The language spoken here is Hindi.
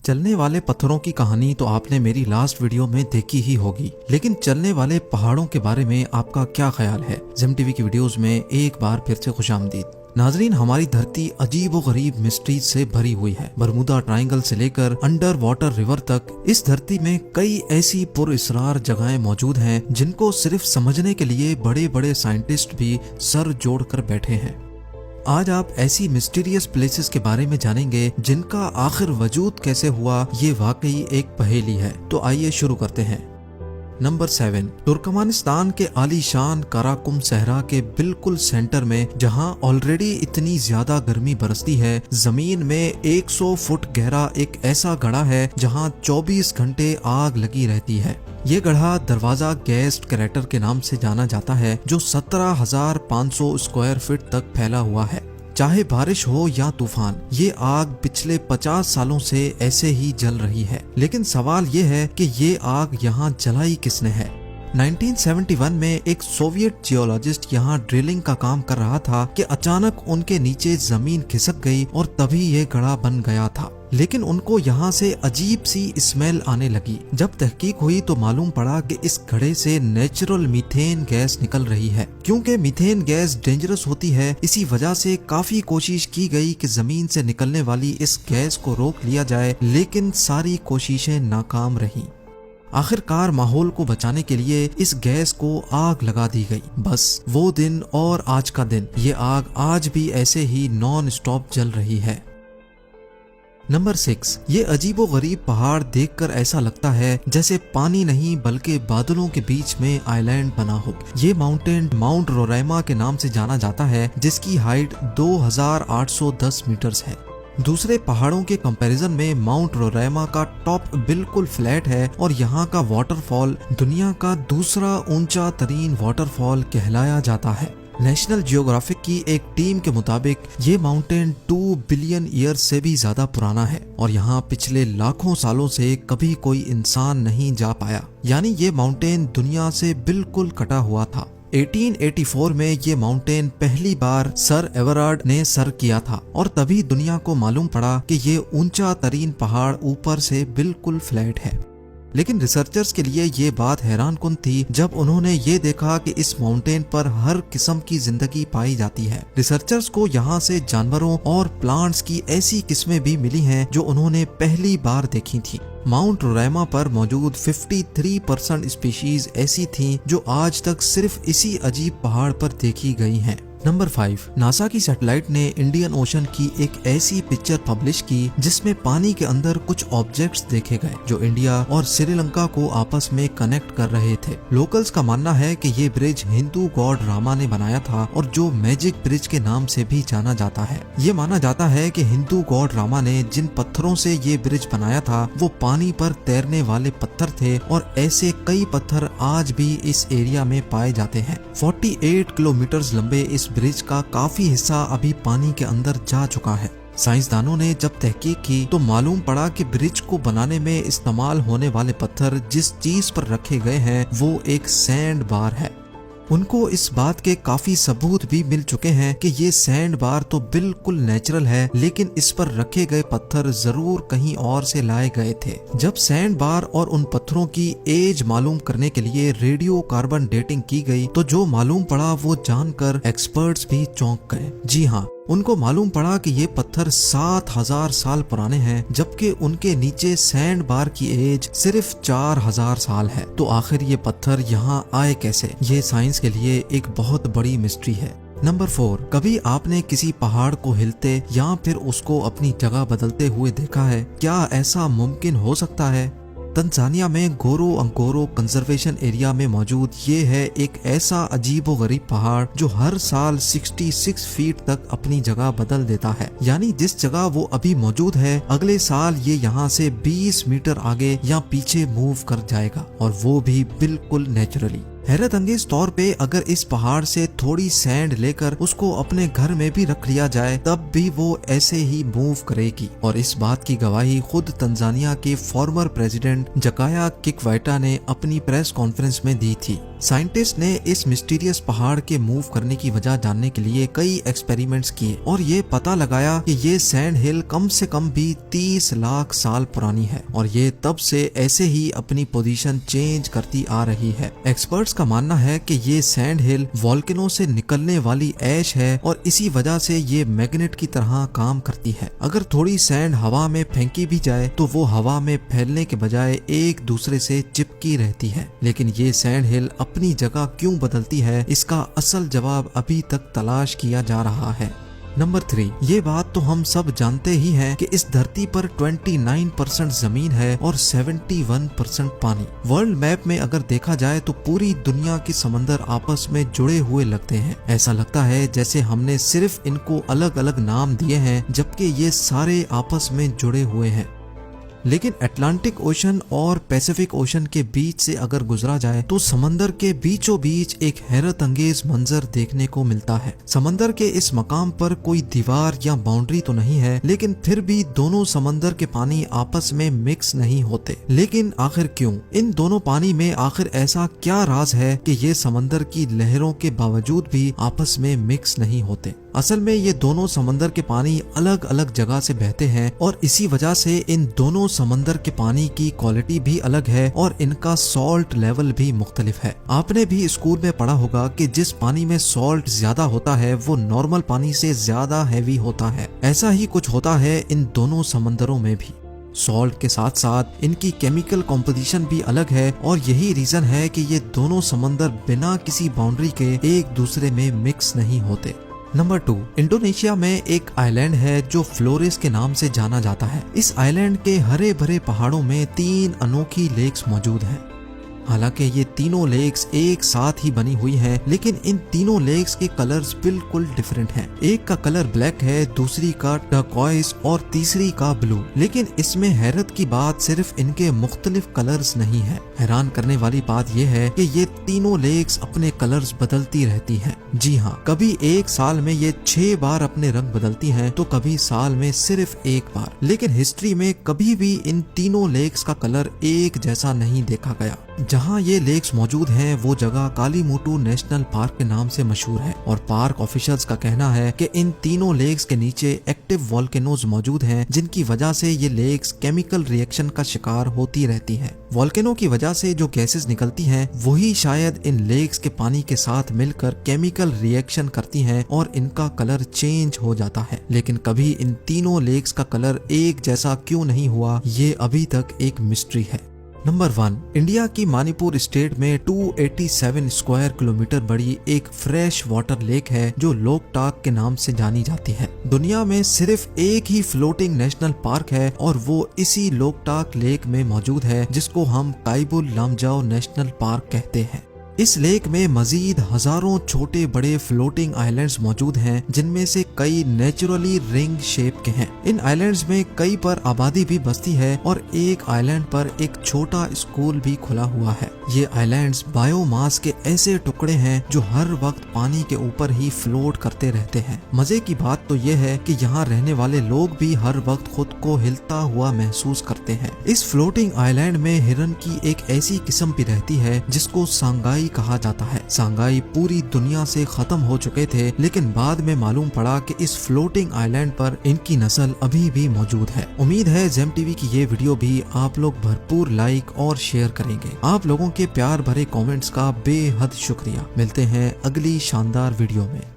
चलने वाले पत्थरों की कहानी तो आपने मेरी लास्ट वीडियो में देखी ही होगी, लेकिन चलने वाले पहाड़ों के बारे में आपका क्या ख्याल है? जिम टीवी की वीडियोस में एक बार फिर से खुशामदीद। नाजरीन, हमारी धरती अजीब व गरीब मिस्ट्रीज से भरी हुई है। बरमूदा ट्रायंगल से लेकर अंडर वाटर रिवर तक इस धरती में कई ऐसी पुरअसरार जगहें मौजूद हैं जिनको सिर्फ समझने के लिए बड़े बड़े साइंटिस्ट भी सर जोड़कर बैठे हैं। आज आप ऐसी मिस्टीरियस प्लेसेस के बारे में जानेंगे जिनका आखिर वजूद कैसे हुआ, ये वाकई एक पहेली है। तो आइए शुरू करते हैं। नंबर 7, तुर्कमानिस्तान के आलीशान काराकुम सहरा के बिल्कुल सेंटर में, जहां ऑलरेडी इतनी ज्यादा गर्मी बरसती है, जमीन में 100 फुट गहरा एक ऐसा गड्ढा है जहां 24 घंटे आग लगी रहती है। ये गड्ढा दरवाजा गैस क्रेटर के नाम से जाना जाता है, जो 17,500 स्क्वायर फीट तक फैला हुआ है। चाहे बारिश हो या तूफान, ये आग पिछले 50 सालों से ऐसे ही जल रही है। लेकिन सवाल ये है कि ये आग यहाँ जलाई किसने है? 1971 में एक सोवियत जियोलॉजिस्ट यहाँ ड्रिलिंग का काम कर रहा था कि अचानक उनके नीचे जमीन खिसक गई और तभी ये गड्ढा बन गया था। लेकिन उनको यहाँ से अजीब सी स्मेल आने लगी। जब तहकीक हुई तो मालूम पड़ा कि इस गड्ढे से नेचुरल मीथेन गैस निकल रही है। क्योंकि मीथेन गैस डेंजरस होती है, इसी वजह से काफी कोशिश की गई कि जमीन से निकलने वाली इस गैस को रोक लिया जाए, लेकिन सारी कोशिशें नाकाम रहीं। आखिरकार माहौल को बचाने के लिए इस गैस को आग लगा दी गई। बस वो दिन और आज का दिन, ये आग आज भी ऐसे ही नॉन स्टॉप जल रही है। नंबर 6, ये अजीबो गरीब पहाड़ देखकर ऐसा लगता है जैसे पानी नहीं बल्कि बादलों के बीच में आइलैंड बना हो। ये माउंटेन माउंट रोराइमा के नाम से जाना जाता है, जिसकी हाइट 2810 मीटर्स है। दूसरे पहाड़ों के कंपैरिजन में माउंट रोराइमा का टॉप बिल्कुल फ्लैट है और यहाँ का वाटरफॉल दुनिया का दूसरा ऊंचा तरीन वाटरफॉल कहलाया जाता है। नेशनल जियोग्राफिक की एक टीम के मुताबिक ये माउंटेन 2 बिलियन ईयर से भी ज्यादा पुराना है और यहाँ पिछले लाखों सालों से कभी कोई इंसान नहीं जा पाया। यानी ये माउंटेन दुनिया से बिल्कुल कटा हुआ था। 1884 में ये माउंटेन पहली बार सर एवरार्ड ने सर किया था और तभी दुनिया को मालूम पड़ा कि ये ऊंचा तरीन पहाड़ ऊपर से बिल्कुल फ्लैट है। लेकिन रिसर्चर्स के लिए ये बात हैरानकुन थी जब उन्होंने ये देखा कि इस माउंटेन पर हर किस्म की जिंदगी पाई जाती है। रिसर्चर्स को यहाँ से जानवरों और प्लांट्स की ऐसी किस्में भी मिली हैं जो उन्होंने पहली बार देखी थी। माउंट रोराइमा पर मौजूद 53% स्पीशीज ऐसी थीं जो आज तक सिर्फ इसी अजीब पहाड़ पर देखी गई हैं। नंबर 5, नासा की सैटेलाइट ने इंडियन ओशन की एक ऐसी पिक्चर पब्लिश की जिसमें पानी के अंदर कुछ ऑब्जेक्ट्स देखे गए जो इंडिया और श्रीलंका को आपस में कनेक्ट कर रहे थे। लोकल्स का मानना है कि ये ब्रिज हिंदू गॉड रामा ने बनाया था और जो मैजिक ब्रिज के नाम से भी जाना जाता है। ये माना जाता है कि हिंदू गॉड रामा ने जिन पत्थरों से ये ब्रिज बनाया था वो पानी पर तैरने वाले पत्थर थे और ऐसे कई पत्थर आज भी इस एरिया में पाए जाते हैं। 48 किलोमीटर लंबे इस ब्रिज का काफी हिस्सा अभी पानी के अंदर जा चुका है। साइंसदानों ने जब तहकीक की तो मालूम पड़ा कि ब्रिज को बनाने में इस्तेमाल होने वाले पत्थर जिस चीज पर रखे गए हैं वो एक सैंड बार है। उनको इस बात के काफी सबूत भी मिल चुके हैं कि ये सैंड बार तो बिल्कुल नेचुरल है, लेकिन इस पर रखे गए पत्थर जरूर कहीं और से लाए गए थे। जब सैंड बार और उन पत्थरों की एज मालूम करने के लिए रेडियो कार्बन डेटिंग की गई तो जो मालूम पड़ा वो जानकर एक्सपर्ट्स भी चौंक गए। जी हाँ, उनको मालूम पड़ा कि ये पत्थर 7000 साल पुराने हैं, जबकि उनके नीचे सैंड बार की एज सिर्फ 4000 साल है। तो आखिर ये पत्थर यहाँ आए कैसे? ये साइंस के लिए एक बहुत बड़ी मिस्ट्री है। नंबर 4, कभी आपने किसी पहाड़ को हिलते या फिर उसको अपनी जगह बदलते हुए देखा है? क्या ऐसा मुमकिन हो सकता है? तंजानिया में गोरो अंकोरो कंजर्वेशन एरिया में मौजूद ये है एक ऐसा अजीबो गरीब पहाड़ जो हर साल 66 फीट तक अपनी जगह बदल देता है। यानी जिस जगह वो अभी मौजूद है अगले साल ये यहाँ से 20 मीटर आगे या पीछे मूव कर जाएगा, और वो भी बिल्कुल नेचुरली। हैरत अंगेज तौर पे अगर इस पहाड़ से थोड़ी सैंड लेकर उसको अपने घर में भी रख लिया जाए तब भी वो ऐसे ही मूव करेगी, और इस बात की गवाही खुद तंजानिया के फॉर्मर प्रेसिडेंट जकाया किकवाइटा ने अपनी प्रेस कॉन्फ्रेंस में दी थी। साइंटिस्ट ने इस मिस्टीरियस पहाड़ के मूव करने की वजह जानने के लिए कई एक्सपेरिमेंट्स किए और ये पता लगाया कि ये सैंड हिल कम से कम भी 30 लाख साल पुरानी है और ये तब से ऐसे ही अपनी पोजीशन चेंज करती आ रही है। एक्सपर्ट्स का मानना है कि ये सैंड हिल वोल्केनो से निकलने वाली ऐश है और इसी वजह से ये मैग्नेट की तरह काम करती है। अगर थोड़ी सैंड हवा में फेंकी भी जाए तो वो हवा में फैलने के बजाय एक दूसरे से चिपकी रहती है। लेकिन ये सैंड हिल अपनी जगह क्यों बदलती है, इसका असल जवाब अभी तक तलाश किया जा रहा है। नंबर 3, ये बात तो हम सब जानते ही हैं कि इस धरती पर 29% जमीन है और 71% पानी। वर्ल्ड मैप में अगर देखा जाए तो पूरी दुनिया के समंदर आपस में जुड़े हुए लगते हैं। ऐसा लगता है जैसे हमने सिर्फ इनको अलग अलग नाम दिए हैं, जबकि ये सारे आपस में जुड़े हुए हैं। लेकिन अटलांटिक ओशन और पैसिफिक ओशन के बीच से अगर गुजरा जाए तो समंदर के बीचों बीच एक हैरत अंगेज मंजर देखने को मिलता है। समंदर के इस मकाम पर कोई दीवार या बाउंड्री तो नहीं है, लेकिन फिर भी दोनों समंदर के पानी आपस में मिक्स नहीं होते। लेकिन आखिर क्यों? इन दोनों पानी में आखिर ऐसा क्या राज है कि ये समंदर की लहरों के बावजूद भी आपस में मिक्स नहीं होते? असल में ये दोनों समंदर के पानी अलग अलग जगह से बहते हैं और इसी वजह से इन दोनों समंदर के पानी की क्वालिटी भी अलग है और इनका सॉल्ट लेवल भी मुख्तलिफ है। आपने भी स्कूल में पढ़ा होगा कि जिस पानी में सॉल्ट ज्यादा होता है वो नॉर्मल पानी से ज्यादा हैवी होता है। ऐसा ही कुछ होता है इन दोनों समंदरों में भी। सॉल्ट के साथ साथ इनकी केमिकल कॉम्पोजिशन भी अलग है और यही रीजन है कि ये दोनों समंदर बिना किसी बाउंड्री के एक दूसरे में मिक्स नहीं होते। नंबर 2, इंडोनेशिया में एक आइलैंड है जो फ्लोरेस के नाम से जाना जाता है। इस आइलैंड के हरे भरे पहाड़ों में 3 अनोखी लेक्स मौजूद हैं। हालांकि ये तीनों लेक्स एक साथ ही बनी हुई हैं, लेकिन इन तीनों लेक्स के कलर्स बिल्कुल डिफरेंट हैं। एक का कलर ब्लैक है, दूसरी का टर्कोइज और तीसरी का ब्लू। लेकिन इसमें हैरत की बात सिर्फ इनके मुख्तलिफ कलर्स नहीं है। हैरान करने वाली बात यह है कि ये तीनों लेक्स अपने कलर्स बदलती रहती हैं। जी हाँ, कभी एक साल में ये 6 बार अपने रंग बदलती हैं तो कभी साल में सिर्फ 1 बार। लेकिन हिस्ट्री में कभी भी इन तीनों लेक्स का कलर एक जैसा नहीं देखा गया। जहाँ ये लेक्स मौजूद हैं वो जगह कालीमुटू नेशनल पार्क के नाम से मशहूर है और पार्क ऑफिशियल्स का कहना है कि इन तीनों लेक्स के नीचे एक्टिव वोल्केनोज मौजूद हैं, जिनकी वजह से ये लेक्स केमिकल रिएक्शन का शिकार होती रहती हैं। वोल्केनो की वजह से जो गैसेस निकलती हैं वही शायद इन लेक्स के पानी के साथ मिलकर केमिकल रिएक्शन करती हैं और इनका कलर चेंज हो जाता है। लेकिन कभी इन तीनों लेक्स का कलर एक जैसा क्यों नहीं हुआ, ये अभी तक एक मिस्ट्री है। नंबर 1, इंडिया की मणिपुर स्टेट में 287 स्क्वायर किलोमीटर बड़ी एक फ्रेश वाटर लेक है जो लोकटाक के नाम से जानी जाती है। दुनिया में सिर्फ एक ही फ्लोटिंग नेशनल पार्क है और वो इसी लोकटाक लेक में मौजूद है, जिसको हम काइबुल लामजाओ नेशनल पार्क कहते हैं। इस लेक में मजीद हजारों छोटे बड़े फ्लोटिंग आइलैंड्स मौजूद हैं, जिनमें से कई नेचुरली रिंग शेप के हैं। इन आइलैंड्स में कई पर आबादी भी बसती है और एक आइलैंड पर एक छोटा स्कूल भी खुला हुआ है। ये आइलैंड्स बायोमास के ऐसे टुकड़े हैं जो हर वक्त पानी के ऊपर ही फ्लोट करते रहते हैं। मजे की बात तो ये है कि यहाँ रहने वाले लोग भी हर वक्त खुद को हिलता हुआ महसूस करते हैं। इस फ्लोटिंग आइलैंड में हिरन की एक ऐसी किस्म भी रहती है जिसको सांगाई कहा जाता है। सांगाई पूरी दुनिया से खत्म हो चुके थे, लेकिन बाद में मालूम पड़ा कि इस फ्लोटिंग आइलैंड पर इनकी नस्ल अभी भी मौजूद है। उम्मीद है जेम टीवी की ये वीडियो भी आप लोग भरपूर लाइक और शेयर करेंगे। आप लोगों के प्यार भरे कमेंट्स का बेहद शुक्रिया। मिलते हैं अगली शानदार वीडियो में।